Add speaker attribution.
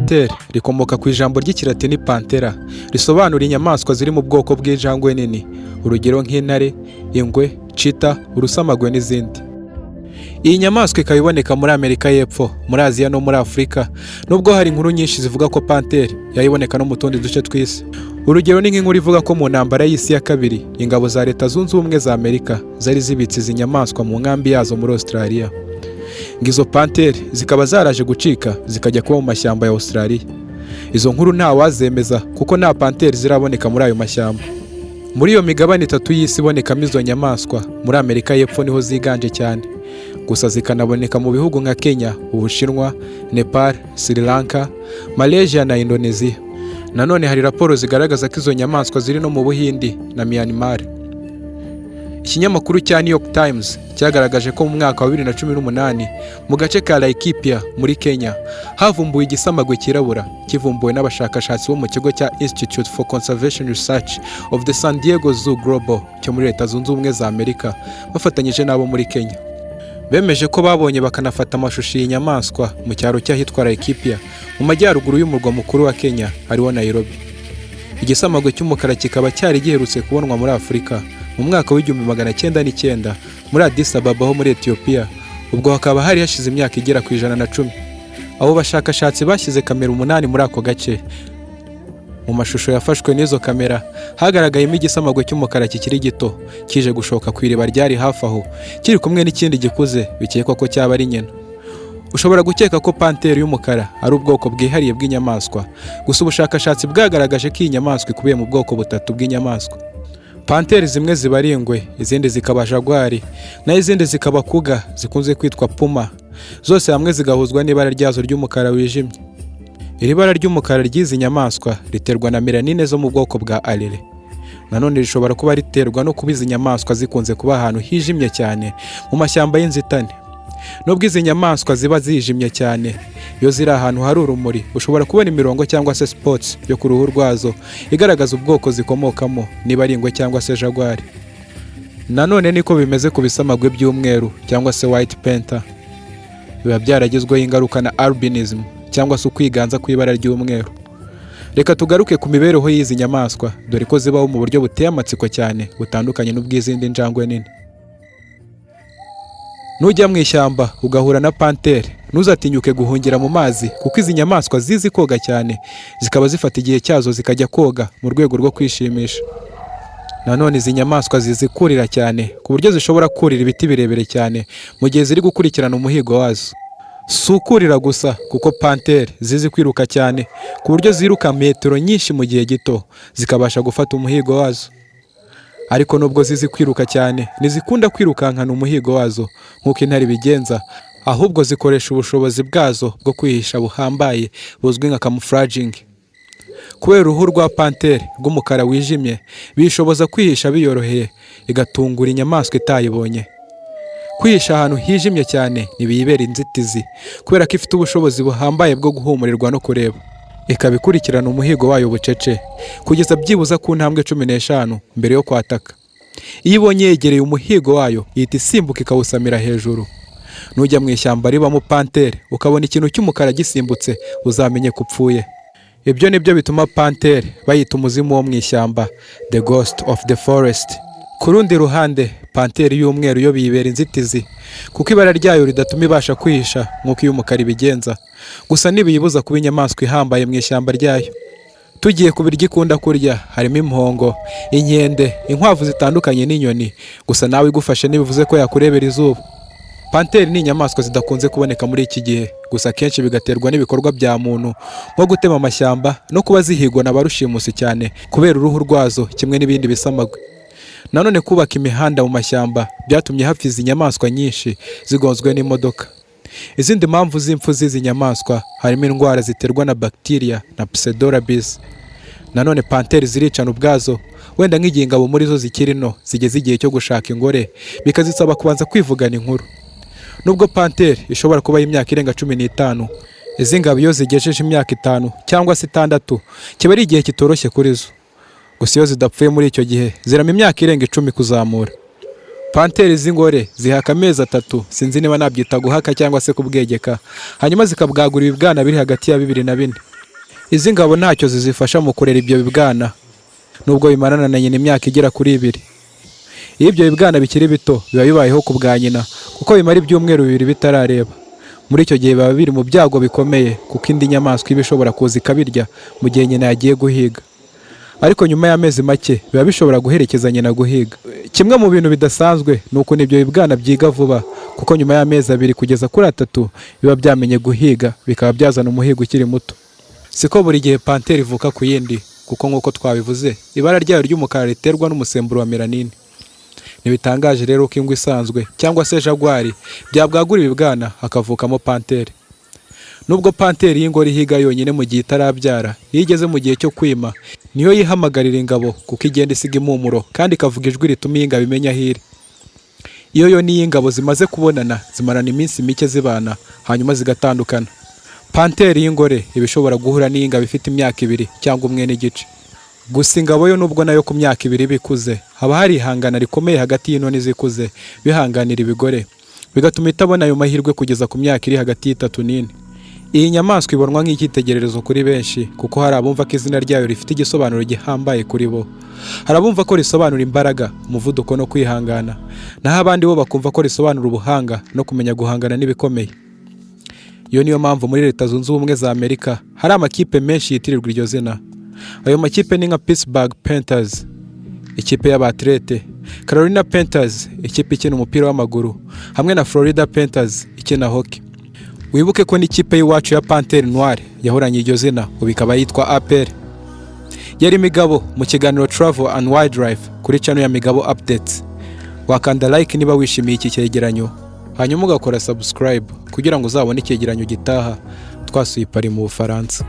Speaker 1: panthère rikomoka ku ijambo ry'ikilatini panthera risobanura inyamaswa ziri mu bwoko bw'injangwe nini, urugero nk'intare, ingwe, cheetah, urusamagwe n'izindi. Iyi nyamaswa ikaba iboneka muri Amerika y'Epfo, muri Aziya no muri Afurika, nubwo hari inkuru nyinshi zivuga ko panthère yayiboneka no mu tundi duce tw'isi. Urugero ni nk'inkuru ivuga ko mu ntambara y'isi ya kabiri ingabo za Leta Zunze Ubumwe za Amerika zari zibitse izi nyamaswa mu nkambi yazo muri Australia. Ngizo panthère zikaba zaraje gucika zikajya kuba mu mashyamba ya Australia. Izo nkuru nta wazemeza kuko nta panthère ziraboneka muri ayo mashyamba. Muri iyo migabane itatu y'isi ibonekamo izo nyamaswa, muri Amerika y'Epfo niho ziganje cyane. Gusa zikanaboneka mu bihugu nka Kenya, Ubushinwa, Nepal, Sri Lanka, Malaysia na Indonesia. Nanone hari raporo zigaragaza ko izo nyamaswa ziri no mu Buhindi na Myanmar. Ikinyamakuru cya New York Times cyagaragaje ko mu mwaka wa 2018 mu gace ka Laikipia muri Kenya havumbuwe igisamagwe kirabura kivumbuwe n'abashakashatsi bo mu kigo cya Institute for Conservation Research of the San Diego Zoo Global cyo muri Leta Zunze Ubumwe za Amerika bafatanyije nabo muri Kenya. Bemeje ko babonye bakanafata amashusho y'inyamaswa mu cyaro cy'ahitwa Laikipia mu majyaruguru y'umurwa mukuru wa Kenya ariwo Nairobi. Igisamagwe cy'umukara kikaba cyari giherutse kubonwa muri Afurika mu mwaka w'1909 muri Addis Ababa ho muri Ethiopia, ubwo hakaba hari hashize imyaka igera ku 110. Abo bashakashatsi bashyize kamera 8 muri ako gace. Mu mashusho yafashwe n'izo kamera hagaragayemo igisamagwe cy'umukara kikiri gito kije gushoka ku iriba ryari hafi aho kiri kumwe n'ikindi gikuze bikekwa ko cyaba ari nyina. Ushobora gukeka ko panthère y'umukara ari ubwoko bwihariye bw'inyamaswa, gusa ubushakashatsi bwagaragaje ko iyi nyamaswa ikubiye mu bwoko butatu bw'inyamaswa. Panthère zimwe ziba ari ingwe, izindi zikaba jaguari, na izindi zikaba kuga zikunze kwitwa puma. Zose hamwe zigahuzwa n'ibara ryazo ry'umukara wijimye. Iri bara ry'umukara ry'izi nyamaswa riterwa na melanine zo mu bwoko bwa allele. Nanone rishobora kuba riterwa no kuba izi nyamaswa zikunze kuba ahantu hijimye cyane mu mashyamba y'inzitane. Nubwo izi nyamaswa ziba zijimye cyane, iyo ziri ahantu hari urumuri ushobora kubona imirongo cyangwa se spots yo ku ruhu rwazo igaragaza ubwoko zikomokamo, niba ari ingwe cyangwa se jaguari. Nanone niko bimeze ku bisamagwe by'umweru cyangwa se white panther. Biba byaragizweho ingaruka na albinism cyangwa se ukwiganza kw'ibara ry'umweru. Reka tugaruke ku mibereho y'izi nyamaswa, dore ko zibaho mu buryo buteye amatsiko cyane butandukanye n'ubw'izindi njangwe nini. Nujya mu ishyamba ugahura na panthère, ntuzatinyuke guhungira mu mazi kuko izi nyamaswa zizi koga cyane, zikaba zifata igihe cyazo zikajya koga mu rwego rwo kwishimisha. Nanone izi nyamaswa zizi kurira cyane ku buryo zishobora kurira ibiti birebire cyane mu gihe ziri gukurikirana umuhigo wazo. Si ukurira gusa kuko panthère zizi kwiruka cyane ku buryo ziruka metero nyinshi mu gihe gito zikabasha gufata umuhigo wazo. Ariko nubwo zizi kwiruka cyane ntizikunda kwirukankana umuhigo wazo nk'uko intare bigenza, ahubwo zikoresha ubushobozi bwazo bwo kwihisha buhambaye buzwi nka camouflaging. Kubera uruhu rwa panthère rw'umukara wijimye bishoboza kwihisha biyoroheye, igatungura inyamaswa itayibonye. Kwihisha ahantu hijimye cyane ntibiyibera inzitizi kubera ko ifite ubushobozi buhambaye bwo guhumurirwa no kureba. Ikabikurikirana umuhigo wayo bucece kugeza byibuza ku ntambwe 15 mbere yo kwataka. Iyo ibonye yegereye umuhigo wayo ihita isimbuka ikawusamira hejuru. Nujya mu ishyamba ribamo panthère ukabona ikintu cy'umukara gisimbutse uzamenye kupfuye. Ibyo nibyo bituma panthère bayita umuzimu wo mu ishyamba, the ghost of the forest. Ku rundi ruhande panthère y'umweru yo biyibera inzitizi kuko ibara ryayo ridatuma ibasha kwihisha nk'uko iy'umukara ibigenza, gusa ntibiyibuza kuba inyamaswa ihambaye mu ishyamba ryayo. Tugiye ku biryo ikunda kurya harimo impongo, inkende, inkwavu zitandukanye n'inyoni, gusa nawe igufashe ntibivuze ko yakurebera izuba. Panthère ni inyamaswa zidakunze kuboneka muri iki gihe, gusa kenshi bigaterwa n'ibikorwa bya muntu nko gutema amashyamba no kuba zihigwa na barushimusi cyane kubera uruhu rwazo kimwe n'ibindi bisamagwe. Nanone kubaka imihanda mu mashyamba byatumye hapfa izi nyamaswa nyinshi zigonzwe n'imodoka. Izindi mpamvu z'impfu z'izi nyamaswa harimo indwara ziterwa na bacteria na pseudorabies. Nanone panthère ziricana ubwazo, wenda nk'igihe ingabo muri zo zikiri no zigeze igihe cyo gushaka ingore bikazisaba kubanza kwivugana inkuru. Nubwo panthère ishobora kuba imyaka irenga 15, izi ngabo iyo zigejeje imyaka 5 cyangwa se 6 kiba ari igihe kitoroshye kuri zo. Gusa iyo zidapfuye muri icyo gihe zirama imyaka irenga 10 kuzamura. Panthère z'ingore zihaka amezi 3, sinzi niba nabyita guhaka cyangwa se kubwegeka, hanyuma zikabwagura ibibwana biri hagati ya 2 na 4. Izi ngabo ntacyo zizifasha mu kurera ibyo bibwana nubwo bimarana na nyina imyaka igera kuri 2. Iyo ibyo bibwana bikiri bito biba bibayeho ku bwa nyina kuko bimara ibyumweru 2 bitarareba. Muri icyo gihe baba biri mu byago bikomeye kuko indi nyamaswa iba ishobora kuza ikabirya mu gihe nyina yagiye guhiga. Ariko nyuma y'amezi make biba bishobora guherekeza nyina guhiga. Kimwe mu bintu bidasanzwe ni uko ibyo bibwana byiga vuba kuko nyuma y'amezi 2 kugeza kuri 3 biba byamenye guhiga bikaba byazana umuhigo ukiri muto. Siko buri gihe panthère ivuka ku yindi kuko nk'uko twabivuze ibara ryayo ry'umukara riterwa n'umusemburo wa melanine. Ntibitangaje rero ko ingwe isanzwe cyangwa se jaguari byabwagura ibibwana hakavukamo panthère. Nubwo panthère y'ingore ihiga yonyine mu gihe itarabyara, iyo igeze mu gihe cyo kwima niyo yihamagarira ingabo kuko igenda isiga impumuro kandi ikavuga ijwi rituma ingabo imenya aho iri. Iyo niyo ingabo zimaze kubonana zimarana iminsi mike zibana hanyuma zigatandukana. Panthère y'ingore iba ishobora guhura n'ingabo ifite imyaka 2 cyangwa 1 n'igice. Gusa ingabo yo nubwo nayo ku myaka 2 bikuze haba hari ihangana rikomeye hagati y'inoni zikuze bihanganira ibigore bigatuma itabona ayo mahirwe kugeza ku myaka iri hagati y'3 n'4. Iyi nyamaswa ibonwa nk'icyitegererezo kuri benshi kuko hari abumva ko izina ryayo rifite igisobanuro gihambaye kuri bo. Hari abumva ko risobanura imbaraga, umuvuduko no kwihangana, naho abandi bo bakumva ko risobanura ubuhanga no kumenya guhangana n'ibikomeye. Iyo niyo mpamvu muri Leta Zunze Ubumwe za Amerika hari amakipe menshi yitirirwa iryo zina. Ayo makipe ni nka Pittsburgh Panthers, ikipe y'abatlete, Carolina Panthers, ikipe ikina umupira w'amaguru, hamwe na Florida Panthers ikina hockey. Wibuke ko n'ikipe y'iwacu ya Panthère Noire yahoranye iryo zina ubikaba yitwa APR. Yari Migabo mu kiganiro Travel and Wildlife kuri channel ya Migabo Updates. Wakanda like niba wishimiye iki cyegeranyo, hanyuma ugakora subscribe kugira ngo uzabone icyegeranyo gitaha twasuye Paris mu Bufaransa.